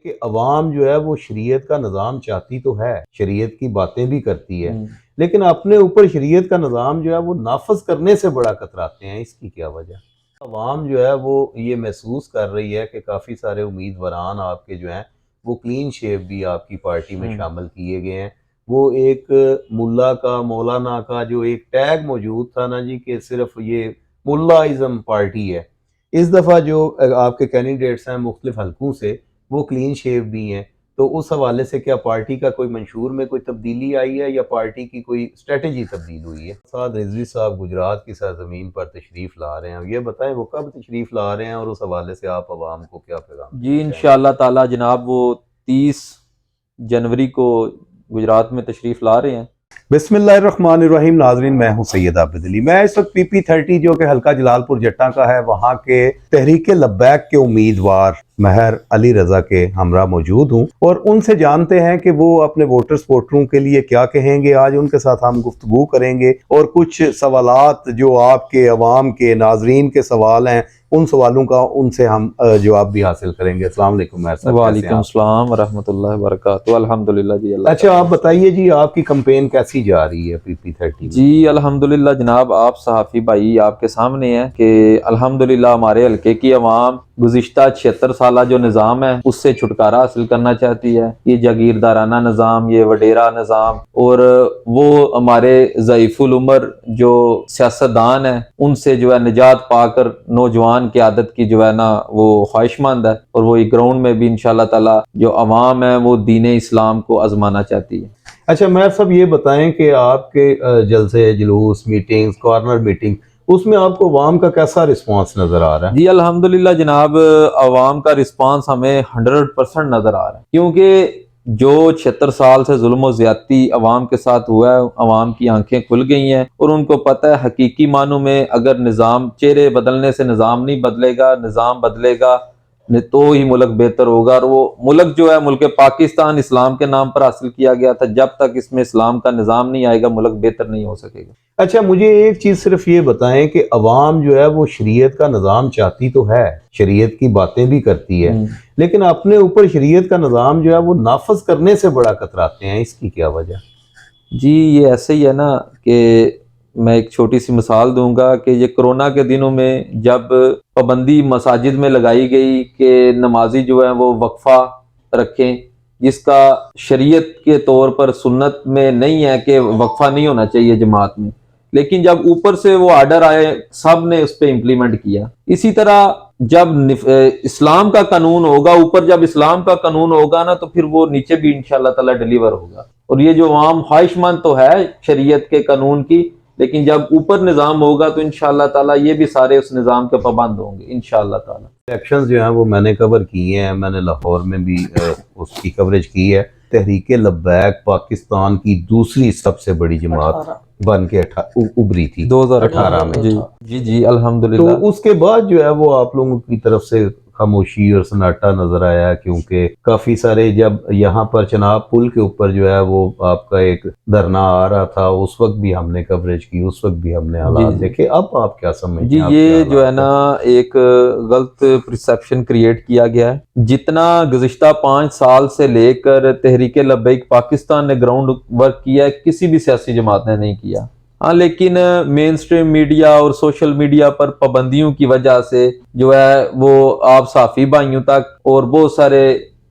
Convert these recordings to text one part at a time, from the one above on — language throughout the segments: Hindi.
कि अवाम जो है वो शरीयत का निज़ाम चाहती तो है, शरीयत की बातें भी करती है, लेकिन अपने ऊपर शरीयत का निज़ाम जो है वो नाफज करने से बड़ा कतराते हैं। इसकी क्या वजह? अवाम जो है वो ये महसूस कर रही है कि काफ़ी सारे उम्मीदवारान आपके जो हैं वो क्लीन शेव भी आपकी पार्टी में शामिल किए गए हैं। वो एक मुल्ला का, मौलाना का जो एक टैग मौजूद था ना जी, कि सिर्फ ये मुल्लाइज़म पार्टी है। इस दफ़ा जो आपके कैंडिडेट्स हैं मुख्तलिफ हलकों से, वो क्लीन शेव भी हैं। तो उस हवाले से क्या पार्टी का कोई मंशूर में कोई तब्दीली आई है या पार्टी की कोई स्ट्रेटजी तब्दील हुई है? साद रिजवी साहब गुजरात की सरजमीन पर तशरीफ़ ला रहे हैं, ये बताएं वो कब तशरीफ़ ला रहे हैं और उस हवाले से आप आवाम को क्या पैगाम जी देना चाहेंगे? इंशाअल्लाह ताला जनाब वो 30 जनवरी को गुजरात में तशरीफ़ ला रहे हैं। बिस्मिल्लाहिर्रहमानिर्रहीम। नाजरीन, मैं हूं सैयद आबिद अली। मैं इस वक्त PP30 जो कि हल्का जलालपुर जट्टा का है, वहां के तहरीक लब्बैक के उम्मीदवार महर अली रजा के हमरा मौजूद हूं और उनसे जानते हैं कि वो अपने वोटरों के लिए क्या कहेंगे। आज उनके साथ हम गुफ्तगू करेंगे और कुछ सवालात जो आपके अवाम के नाजरीन के सवाल हैं, उन सवालों का उनसे हम जवाब भी हासिल करेंगे। अस्सलाम वालेकुम महर साहब, कैसे हैं वालेकुम आप? सलाम व रहमतुल्लाहि व बरकातहू। अल्हम्दुलिल्लाह जी, अल्लाह अच्छा, का आप शुक्र। बताइए जी, आपकी कंपेन कैसी जा रही है PP30 में? जी अल्हम्दुलिल्लाह जनाब, आप सहाफ़ी भाई आपके सामने हैं कि अल्हम्दुलिल्लाह हमारे हल्के की आवाम गुज़िश्ता 76 साला जो निज़ाम है उससे छुटकारा हासिल करना चाहती है। ये जागीरदाराना निज़ाम, ये वडेरा निज़ाम, और वो हमारे ज़ईफ़ुल उम्र जो सियासतदान है उनसे जो है निजात पाकर नौजवान की आदत की जो है ना वो ख्वाहिशमंद है, और वो ग्राउंड में भी इंशाअल्लाह ताला जो अवाम है वो दीन इस्लाम को आजमाना चाहती है। अच्छा महर साहब, ये बताएं कि आपके जलसे जुलूस, मीटिंग्स, कॉर्नर मीटिंग, उसमें आपको अवाम का कैसा रिस्पांस नजर आ रहा है? जी अल्हम्दुलिल्लाह जनाब, अवाम का रिस्पांस हमें 100% नज़र आ रहा है, क्योंकि जो 76 साल से जुल्म और ज्यादती अवाम के साथ हुआ है, अवाम की आंखें खुल गई हैं और उनको पता है हकीकी मानों में अगर निज़ाम, चेहरे बदलने से निज़ाम नहीं बदलेगा, निज़ाम बदलेगा तो ही मुल्क बेहतर होगा। और वो मुल्क जो है मुल्क पाकिस्तान इस्लाम के नाम पर हासिल किया गया था, जब तक इसमें इस्लाम का निज़ाम नहीं आएगा मुल्क बेहतर नहीं हो सकेगा। अच्छा, मुझे एक चीज सिर्फ ये बताएं कि अवाम जो है वो शरीयत का निज़ाम चाहती तो है, शरीयत की बातें भी करती है, लेकिन अपने ऊपर शरीयत का निज़ाम जो है वो नाफज करने से बड़ा कतराते हैं। इसकी क्या वजह? जी ये ऐसे ही है ना कि मैं एक छोटी सी मिसाल दूंगा कि ये कोरोना के दिनों में जब पाबंदी मसाजिद में लगाई गई कि नमाजी जो है वो वक्फा रखें, जिसका शरीयत के तौर पर सुन्नत में नहीं है कि वक्फा नहीं होना चाहिए जमात में, लेकिन जब ऊपर से वो आर्डर आए सब ने उस पर इम्प्लीमेंट किया। इसी तरह जब इस्लाम का कानून होगा, ऊपर जब इस्लाम का कानून होगा ना तो फिर वो नीचे भी इंशाल्लाह ताला डिलीवर होगा। और ये जो आम ख्वाहिशमंद तो है शरीयत के कानून की, लेकिन जब ऊपर निज़ाम होगा तो इंशाअल्लाह ताला ये भी सारे उस निज़ाम के पाबंद होंगे इंशाअल्लाह ताला। इलेक्शंस जो हैं वो मैंने कवर किए हैं, मैंने लाहौर में भी उसकी कवरेज की है। तहरीक लब्बैक पाकिस्तान की दूसरी सबसे बड़ी जमात बन के उभरी थी 2018 में। जी जी जी तो अल्हम्दुलिल्लाह। उसके बाद जो है वो आप लोगों की तरफ से खामोशी और सन्नाटा नजर आया, क्योंकि काफी सारे, जब यहाँ पर चनाब पुल के ऊपर जो है वो आपका एक धरना आ रहा था, उस वक्त भी हमने कवरेज की, उस वक्त भी हमने जी हालात जी देखे। अब आप क्या समझते जी, हैं, आप क्या ये जो है हालात ना है? एक गलत परसेप्शन क्रिएट किया गया है। जितना गुज़िश्ता 5 साल से लेकर तहरीक लब्बैक पाकिस्तान ने ग्राउंड वर्क किया है, किसी भी सियासी जमात ने नहीं किया। हाँ, लेकिन मेन स्ट्रीम मीडिया और सोशल मीडिया पर पाबंदियों की वजह से जो है वो आप साफ़ी भाइयों तक और बहुत सारे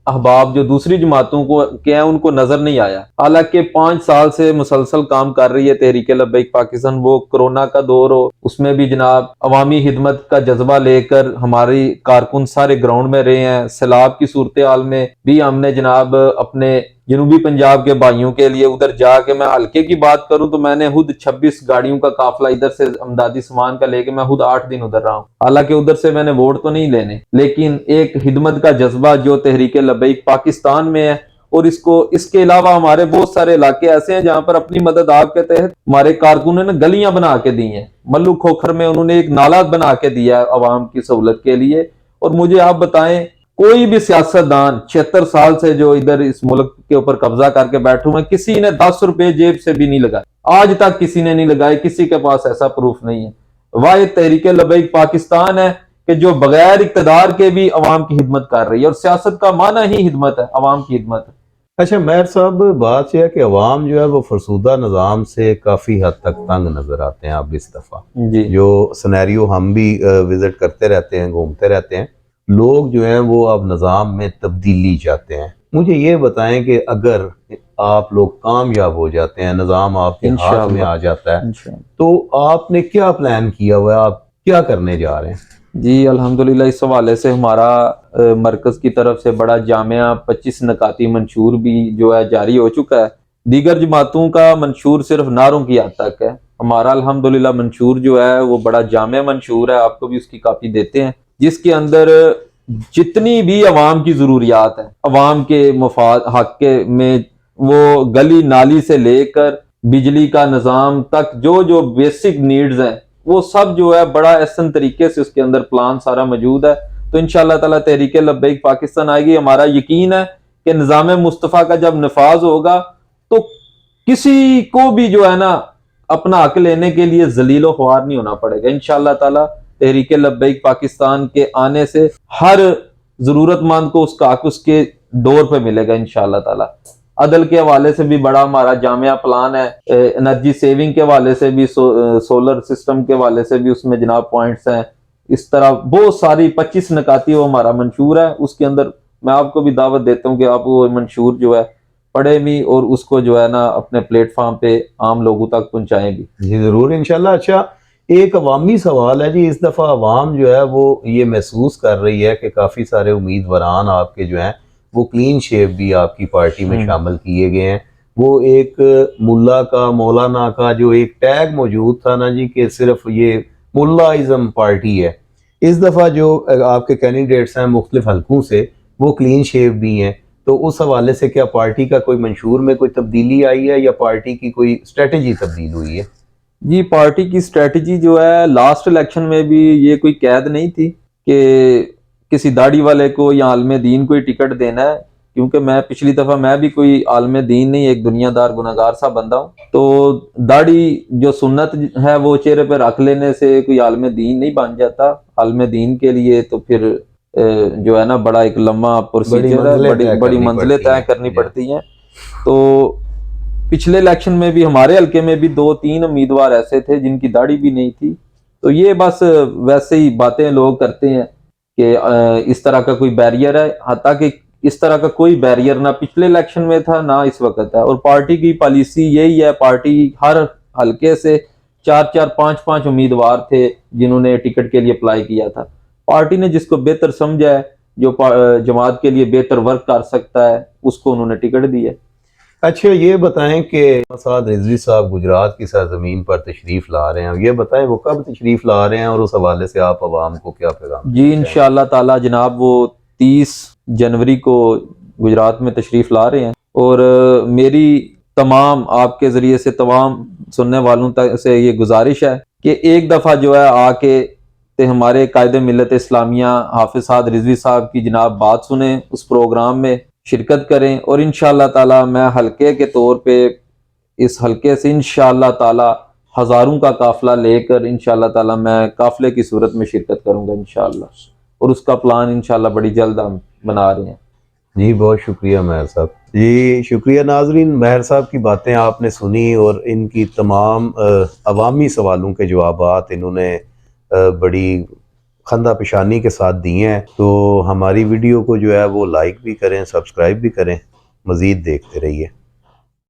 अहबाब जो दूसरी जमातों को के हैं उनको नजर नहीं आया। हालांकि 5 साल से मुसलसल काम कर रही है तहरीक लब्बैक पाकिस्तान। वो कोरोना का दौर हो उसमें भी जनाब अवामी खिदमत का जज्बा लेकर हमारी कारकुन सारे ग्राउंड में रहे हैं। सैलाब की सूरत हाल में भी हमने जनाब अपने जनूबी पंजाब के भाइयों के लिए उधर जाके, मैं हल्के की बात करूं तो मैंने खुद 26 गाड़ियों का काफिला इधर से अमदादी सामान का लेके मैं खुद 8 दिन उधर रहा हूं। हालांकि उधर से मैंने वोट तो नहीं लेने, लेकिन एक खिदमत का जज्बा जो तहरीक लब्बैक पाकिस्तान में है। और इसके अलावा हमारे बहुत सारे इलाके ऐसे हैं जहां पर अपनी मदद आपके तहत हमारे कारकुनों ने गलियां बना के दी हैं। मल्लू खोखर में उन्होंने एक नाला बना के दिया है अवाम की सहूलत के लिए। और मुझे आप बताएं, कोई भी सियासतदान 76 साल से जो इधर इस मुल्क के ऊपर कब्जा करके बैठे हुए, किसी ने 10 रुपए जेब से भी नहीं लगाए, आज तक किसी ने नहीं लगाए, किसी के पास ऐसा प्रूफ नहीं है। वाह तहरीक लब्बैक पाकिस्तान है कि जो बगैर इक़्तिदार के भी अवाम की खिदमत कर रही है, और सियासत का माना ही खिदमत है, अवाम की खिदमत है। अच्छा मेहर साहब, बात यह है कि अवाम जो है वो फरसूदा निज़ाम से काफ़ी हद तक तंग नज़र आते हैं अब इस दफ़ा। जी जो सिनेरियो हम भी विज़िट करते रहते हैं, घूमते रहते हैं, लोग जो हैं वो अब निज़ाम में तब्दीली चाहते हैं। मुझे ये बताएं कि अगर आप लोग कामयाब हो जाते हैं, निज़ाम आपके हाथ में इंशाअल्लाह आ जाता है, इंशाअल्लाह। तो आपने क्या प्लान किया हुआ है, आप क्या करने जा रहे हैं? जी अल्हम्दुलिल्लाह, इस हवाले से हमारा मरकज़ की तरफ से बड़ा जामिया 25 नकाती मंशूर भी जो है जारी हो चुका है। दीगर जमातों का मंशूर सिर्फ नारों की हद तक है, हमारा अल्हम्दुलिल्लाह मंशूर जो है वो बड़ा जामिया मंशूर है। आपको भी उसकी कापी देते हैं, जिसके अंदर जितनी भी अवाम की ज़रूरियात है, अवाम के मफाद हक के में, वो गली नाली से लेकर बिजली का निज़ाम तक जो जो बेसिक नीड्स हैं वो सब जो है बड़ा एहसन तरीके से उसके अंदर प्लान सारा मौजूद है। तो इंशाअल्लाह ताला तहरीक लब्बैक पाकिस्तान आएगी। हमारा यकीन है कि निज़ाम मुस्तफ़ा का जब नफाज होगा तो किसी को भी जो है ना अपना हक लेने के लिए जलीलो ख्वार नहीं होना पड़ेगा। इंशाअल्लाह ताला तहरीक लब्बैक पाकिस्तान के आने से हर जरूरतमंद को उसका हक उसके डोर पे मिलेगा इंशाअल्लाह ताला। अदल के हवाले से भी बड़ा हमारा जामिया प्लान है, एनर्जी सेविंग के हवाले से भी, सोलर सिस्टम के हवाले से भी उसमें जनाब पॉइंट्स हैं। इस तरह बहुत सारी 25 नकाती वो हमारा मंशूर है। उसके अंदर मैं आपको भी दावत देता हूँ कि आप वो मंशूर जो है पढ़े भी और उसको जो है ना अपने प्लेटफॉर्म पे आम लोगों तक पहुंचाएं भी। जी ज़रूर इंशाल्लाह। अच्छा, एक अवामी सवाल है जी, इस दफ़ा अवाम जो है वो ये महसूस कर रही है कि काफ़ी सारे उम्मीदवारान आपके जो हैं वो क्लीन शेव भी आपकी पार्टी में शामिल किए गए हैं। वो एक मुल्ला का, मौलाना का जो एक टैग मौजूद था ना जी, कि सिर्फ ये मुल्लाइज़म पार्टी है, इस दफ़ा जो आपके कैंडिडेट्स हैं मुख्तलिफ हलकों से, वो क्लीन शेव भी हैं। तो उस हवाले से क्या पार्टी का कोई मंशूर में कोई तब्दीली आई है या पार्टी की कोई स्ट्रेटजी तब्दील हुई है? जी पार्टी की स्ट्रेटजी जो है, लास्ट इलेक्शन में भी ये कोई कैद नहीं थी कि किसी दाढ़ी वाले को या आलम दीन को ही टिकट देना है, क्योंकि मैं पिछली दफा मैं भी कोई आलम दीन नहीं, एक दुनियादार गुनाहगार सा बंदा हूँ। तो दाढ़ी जो सुन्नत है वो चेहरे पर रख लेने से कोई आलम दीन नहीं बन जाता। आलम दीन के लिए तो फिर जो है ना बड़ा एक लम्बा प्रोसीजर है, बड़ी मंजिलें तय करनी पड़ती हैं। तो पिछले इलेक्शन में भी हमारे हल्के में भी 2-3 उम्मीदवार ऐसे थे जिनकी दाढ़ी भी नहीं थी। तो ये बस वैसे ही बातें लोग करते हैं कि इस तरह का कोई बैरियर है, हालांकि इस तरह का कोई बैरियर ना पिछले इलेक्शन में था ना इस वक्त है। और पार्टी की पॉलिसी यही है, पार्टी हर हल्के से 4-4, 5-5 उम्मीदवार थे जिन्होंने टिकट के लिए अप्लाई किया था। पार्टी ने जिसको बेहतर समझा है, जो जमात के लिए बेहतर वर्क कर सकता है, उसको उन्होंने टिकट दिया। अच्छा ये बताएं कि साद रिजवी साहब गुजरात की सरजमीन पर तशरीफ ला रहे हैं, ये बताएं वो कब तशरीफ ला रहे हैं और उस हवाले से आप अवाम को क्या पैगाम? जी इंशाअल्लाह ताला जनाब वो 30 जनवरी को गुजरात में तशरीफ ला रहे हैं। और मेरी तमाम आपके जरिए से तमाम सुनने वालों तक से ये गुजारिश है कि एक दफ़ा जो है आके ते हमारे कायदे मिल्लत इस्लामिया हाफिज साद रिजवी साहब की जनाब बात सुने, उस प्रोग्राम में शिरकत करें। और इंशाअल्लाह ताला मैं हल्के के तौर पे इस हल्के से इंशाअल्लाह ताला हज़ारों का काफिला लेकर इंशाअल्लाह ताला मैं काफिले की सूरत में शिरकत करूंगा इंशाअल्लाह। और उसका प्लान इंशाअल्लाह बड़ी जल्द हम बना रहे हैं। जी बहुत शुक्रिया महर साहब। जी शुक्रिया नाजरीन, महर साहब की बातें आपने सुनी और इनकी तमाम अवामी सवालों के जवाबात इन्होंने बड़ी खंदा पेशानी के साथ दिए हैं। तो हमारी वीडियो को जो है वो लाइक भी करें, सब्सक्राइब भी करें, मज़ीद देखते रहिए।